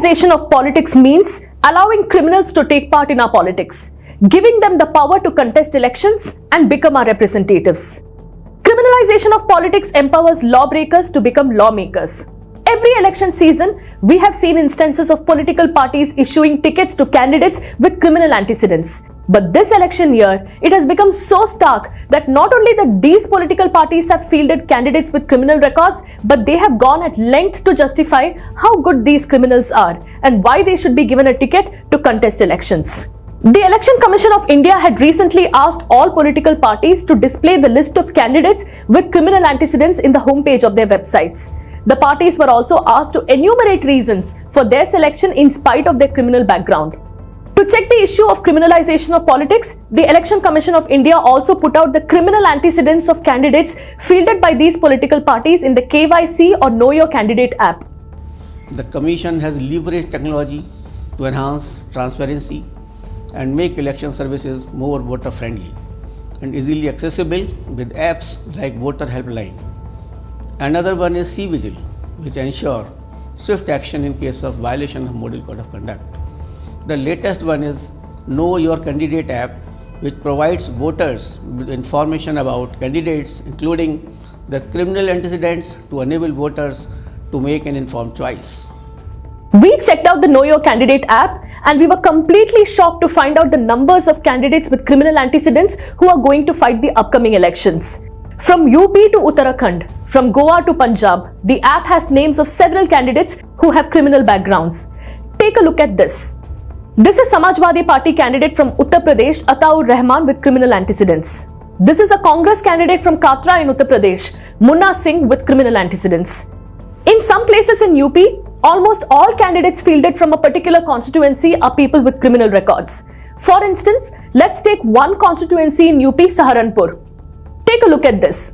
Criminalization of politics means allowing criminals to take part in our politics, giving them the power to contest elections and become our representatives. Criminalization of politics empowers lawbreakers to become lawmakers. Every election season, we have seen instances of political parties issuing tickets to candidates with criminal antecedents. But this election year, it has become so stark that not only that these political parties have fielded candidates with criminal records, but they have gone at length to justify how good these criminals are and why they should be given a ticket to contest elections. The Election Commission of India had recently asked all political parties to display the list of candidates with criminal antecedents in the homepage of their websites. The parties were also asked to enumerate reasons for their selection in spite of their criminal background. To check the issue of criminalization of politics, the Election Commission of India also put out the criminal antecedents of candidates fielded by these political parties in the KYC or Know Your Candidate app. The Commission has leveraged technology to enhance transparency and make election services more voter-friendly and easily accessible with apps like Voter Helpline. Another one is C-Vigil, which ensure swift action in case of violation of Model Code of Conduct. The latest one is Know Your Candidate app, which provides voters with information about candidates, including their criminal antecedents, to enable voters to make an informed choice. We checked out the Know Your Candidate app and we were completely shocked to find out the numbers of candidates with criminal antecedents who are going to fight the upcoming elections. From UP to Uttarakhand, from Goa to Punjab, the app has names of several candidates who have criminal backgrounds. Take a look at this. This is Samajwadi Party candidate from Uttar Pradesh, Ataur Rahman, with criminal antecedents. This is a Congress candidate from Katra in Uttar Pradesh, Munna Singh, with criminal antecedents. In some places in UP, almost all candidates fielded from a particular constituency are people with criminal records. For instance, let's take one constituency in UP, Saharanpur. Take a look at this.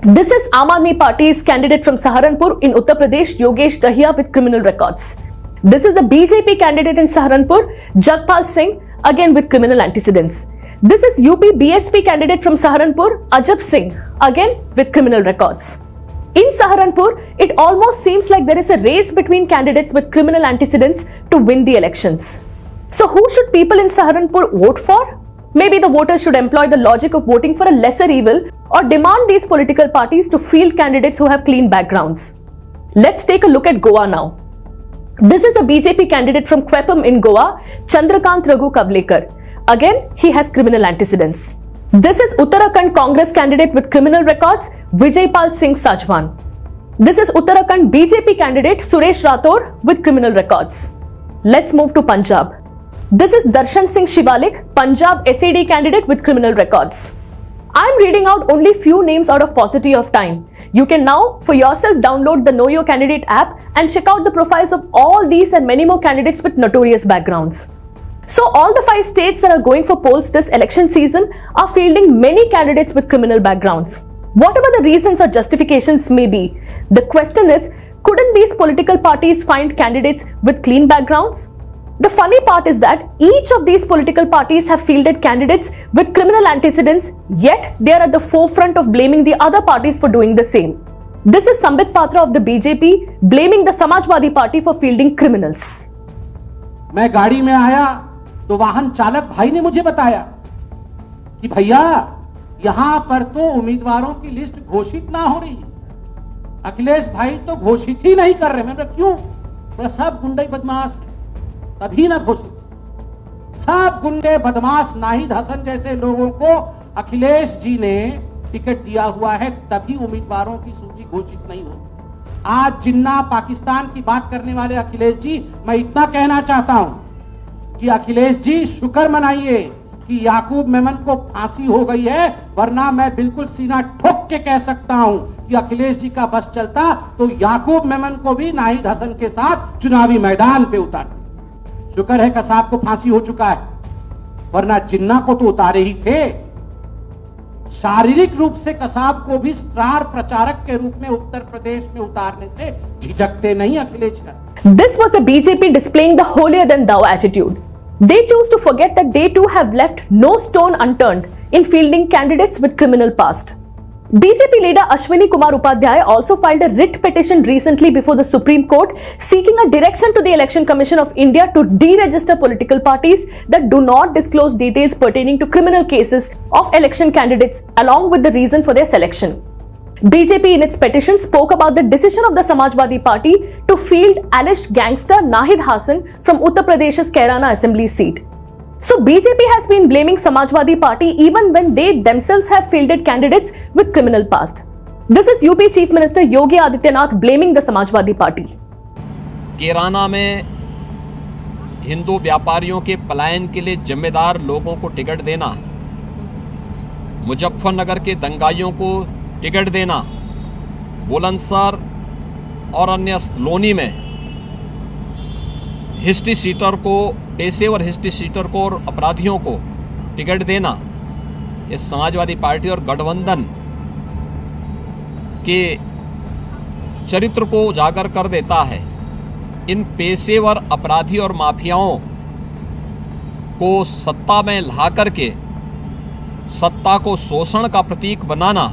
This is Aam Aadmi Party's candidate from Saharanpur in Uttar Pradesh, Yogesh Dahiya, with criminal records. This is the BJP candidate in Saharanpur, Jagpal Singh, again with criminal antecedents. This is UP BSP candidate from Saharanpur, Ajab Singh, again with criminal records. In Saharanpur, it almost seems like there is a race between candidates with criminal antecedents to win the elections. So who should people in Saharanpur vote for? Maybe the voters should employ the logic of voting for a lesser evil or demand these political parties to field candidates who have clean backgrounds. Let's take a look at Goa now. This is the BJP candidate from Kwepam in Goa, Chandrakant Raghu Kavlekar. Again, he has criminal antecedents. This is Uttarakhand Congress candidate with criminal records, Vijaypal Singh Sajwan. This is Uttarakhand BJP candidate Suresh Rathore with criminal records. Let's move to Punjab. This is Darshan Singh Shivalik, Punjab SAD candidate with criminal records. I'm reading out only few names out of paucity of time. You can now for yourself download the Know Your Candidate app and check out the profiles of all these and many more candidates with notorious backgrounds. So all the 5 states that are going for polls this election season are fielding many candidates with criminal backgrounds. Whatever the reasons or justifications may be, the question is, couldn't these political parties find candidates with clean backgrounds? The funny part is that each of these political parties have fielded candidates with criminal antecedents, yet they are at the forefront of blaming the other parties for doing the same. This is Sambit Patra of the BJP blaming the Samajwadi Party for fielding criminals. मैं गाड़ी में आया तो वाहन चालक भाई ने मुझे बताया कि भैया यहां पर तो उम्मीदवारों की लिस्ट घोषित ना हो रही, अखिलेश भाई तो घोषित ही नहीं कर रहे। मैंने कहा क्यों? बोला सब गुंडे बदमाश है, तभी ना घोषित। सब गुंडे बदमाश नाहिद हसन जैसे लोगों को अखिलेश जी ने टिकट दिया हुआ है, तभी उम्मीदवारों की सूची घोषित नहीं होती। आज जिन्ना पाकिस्तान की बात करने वाले अखिलेश जी, मैं इतना कहना चाहता हूं कि अखिलेश जी शुक्र मनाइए कि याकूब मेमन को फांसी हो गई है, वरना मैं बिल्कुल सीना ठोक के कह सकता हूं कि अखिलेश जी का बस चलता तो याकूब मेमन को भी नाहिद हसन के साथ चुनावी मैदान पे उतार। शुक्र है कसाब को फांसी हो चुका है, वरना जिन्ना को तो उतारे ही थे। शारीरिक रूप से कसाब को भी स्टार प्रचारक के रूप में उत्तर प्रदेश में उतारने से झिझकते नहीं अखिलेश का। This was the BJP displaying the holier than thou attitude. They choose to forget that they too have left no stone unturned in fielding candidates with criminal past. BJP leader Ashwini Kumar Upadhyay also filed a writ petition recently before the Supreme Court seeking a direction to the Election Commission of India to deregister political parties that do not disclose details pertaining to criminal cases of election candidates along with the reason for their selection. BJP in its petition spoke about the decision of the Samajwadi Party to field alleged gangster Nahid Hassan from Uttar Pradesh's Kairana Assembly seat. So BJP has been blaming Samajwadi Party even when they themselves have fielded candidates with criminal past. This is UP Chief Minister Yogi Adityanath blaming the Samajwadi Party. Kairana में हिंदू व्यापारियों के पलायन के लिए जिम्मेदार लोगों को ticket देना, मुजफ्फरनगर के दंगाइयों को टिकट देना, बुलंदशहर और अन्य लोनी में हिस्ट्री सीटर को, पेशेवर हिस्ट्री सीटर को और अपराधियों को टिकट देना, ये समाजवादी पार्टी और गठबंधन के चरित्र को उजागर कर देता है। इन पेशेवर अपराधी और माफियाओं को सत्ता में ला करके सत्ता को शोषण का प्रतीक बनाना,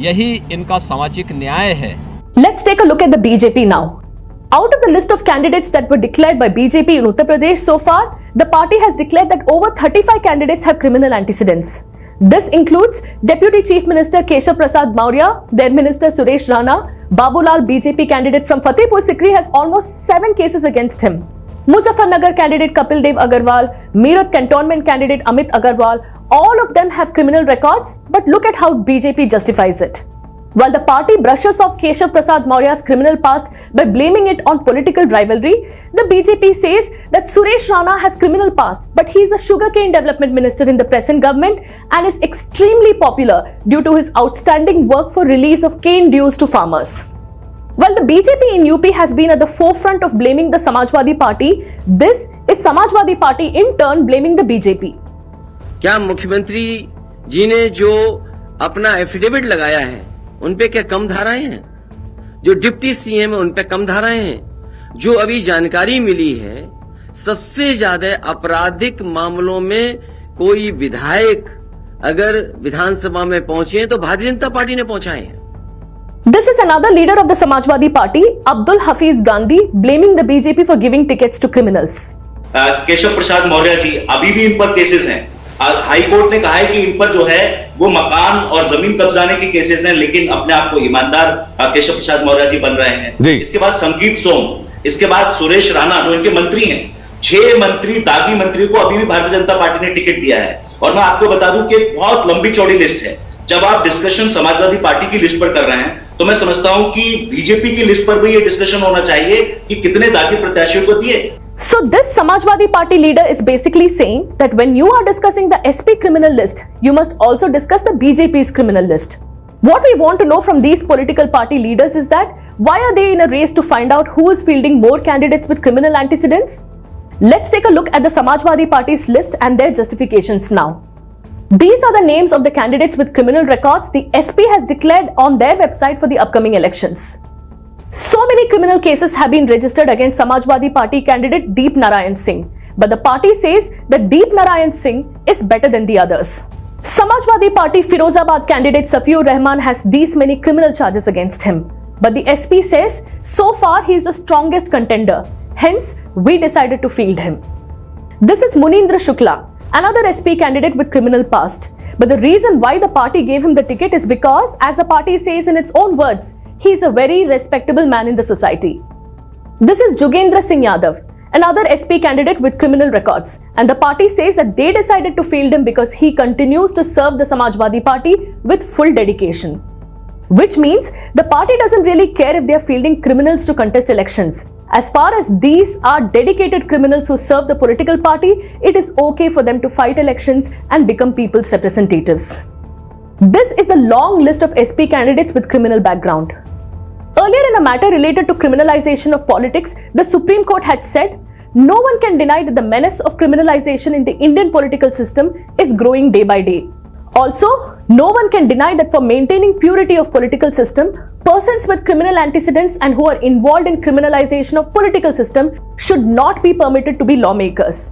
यही इनका सामाजिक न्याय है। Let's take a look at the BJP now. Out of the list of candidates that were declared by BJP in Uttar Pradesh so far, the party has declared that over 35 candidates have criminal antecedents. This includes Deputy Chief Minister Keshav Prasad Maurya, their Minister Suresh Rana, Babulal BJP candidate from Fatehpur Sikri has almost 7 cases against him. Muzaffarnagar candidate Kapil Dev Agarwal, Meerut cantonment candidate Amit Agarwal, all of them have criminal records, but look at how BJP justifies it. While the party brushes off Keshav Prasad Maurya's criminal past by blaming it on political rivalry, the BJP says that Suresh Rana has criminal past, but he is a sugarcane development minister in the present government and is extremely popular due to his outstanding work for release of cane dues to farmers. While the BJP in UP has been at the forefront of blaming the Samajwadi Party, this is Samajwadi Party in turn blaming the BJP. क्या मुख्यमंत्री जी ने जो अपना affidavit लगाया है उन पे क्या कम धाराएं हैं? जो डिप्टी सीएम है उन पे कम धाराएं हैं? जो अभी जानकारी मिली है, सबसे ज्यादा आपराधिक मामलों में कोई विधायक अगर विधानसभा में पहुंचे तो भारतीय जनता पार्टी ने पहुंचाए हैं। This is another leader of the Samajwadi Party, Abdul Hafiz Gandhi, blaming the BJP for giving tickets to criminals. Keshav Prasad Maurya ji, अभी भी इन पर केसेस हैं। हाई कोर्ट ने कहा है कि इन पर जो है वो मकान और जमीन कब्जाने के केसेस हैं, लेकिन अपने आप को ईमानदार केशव प्रसाद मौर्य जी बन रहे हैं। इसके बाद संगीत सोम, इसके बाद सुरेश राणा जो इनके मंत्री हैं, 6 मंत्री, दागी मंत्री को अभी भी भारतीय जनता पार्टी ने टिकट दिया है। और मैं आपको बता दूं कि एक बहुत लंबी चौड़ी लिस्ट है। जब आप डिस्कशन समाजवादी पार्टी की लिस्ट पर कर रहे हैं तो मैं समझता हूं कि बीजेपी की लिस्ट पर भी ये डिस्कशन होना चाहिए कि कितने दागी प्रत्याशियों को दिए। So this Samajwadi Party leader is basically saying that when you are discussing the SP criminal list, you must also discuss the BJP's criminal list. What we want to know from these political party leaders is that why are they in a race to find out who is fielding more candidates with criminal antecedents? Let's take a look at the Samajwadi Party's list and their justifications now. These are the names of the candidates with criminal records the SP has declared on their website for the upcoming elections. So many criminal cases have been registered against Samajwadi Party candidate Deep Narayan Singh, but the party says that Deep Narayan Singh is better than the others. Samajwadi Party Firozabad candidate Safiur Rahman has these many criminal charges against him, but the SP says so far he is the strongest contender, hence we decided to field him. This is Munindra Shukla, another SP candidate with criminal past, but the reason why the party gave him the ticket is because, as the party says in its own words, he is a very respectable man in the society. This is Jugendra Singh Yadav, another SP candidate with criminal records, and the party says that they decided to field him because he continues to serve the Samajwadi Party with full dedication. Which means the party doesn't really care if they are fielding criminals to contest elections. As far as these are dedicated criminals who serve the political party, it is okay for them to fight elections and become people's representatives. This is a long list of SP candidates with criminal background. Earlier, in a matter related to criminalization of politics, the Supreme Court had said, no one can deny that the menace of criminalization in the Indian political system is growing day by day. Also, no one can deny that for maintaining purity of political system, persons with criminal antecedents and who are involved in criminalization of political system should not be permitted to be lawmakers.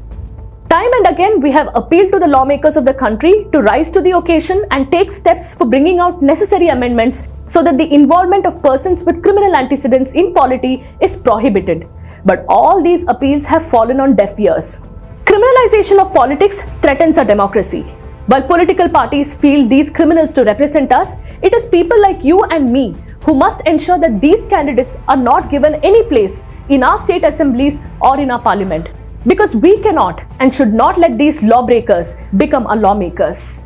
Time and again, we have appealed to the lawmakers of the country to rise to the occasion and take steps for bringing out necessary amendments so that the involvement of persons with criminal antecedents in polity is prohibited. But all these appeals have fallen on deaf ears. Criminalization of politics threatens our democracy. While political parties feel these criminals to represent us, it is people like you and me who must ensure that these candidates are not given any place in our state assemblies or in our parliament. Because we cannot and should not let these lawbreakers become our lawmakers.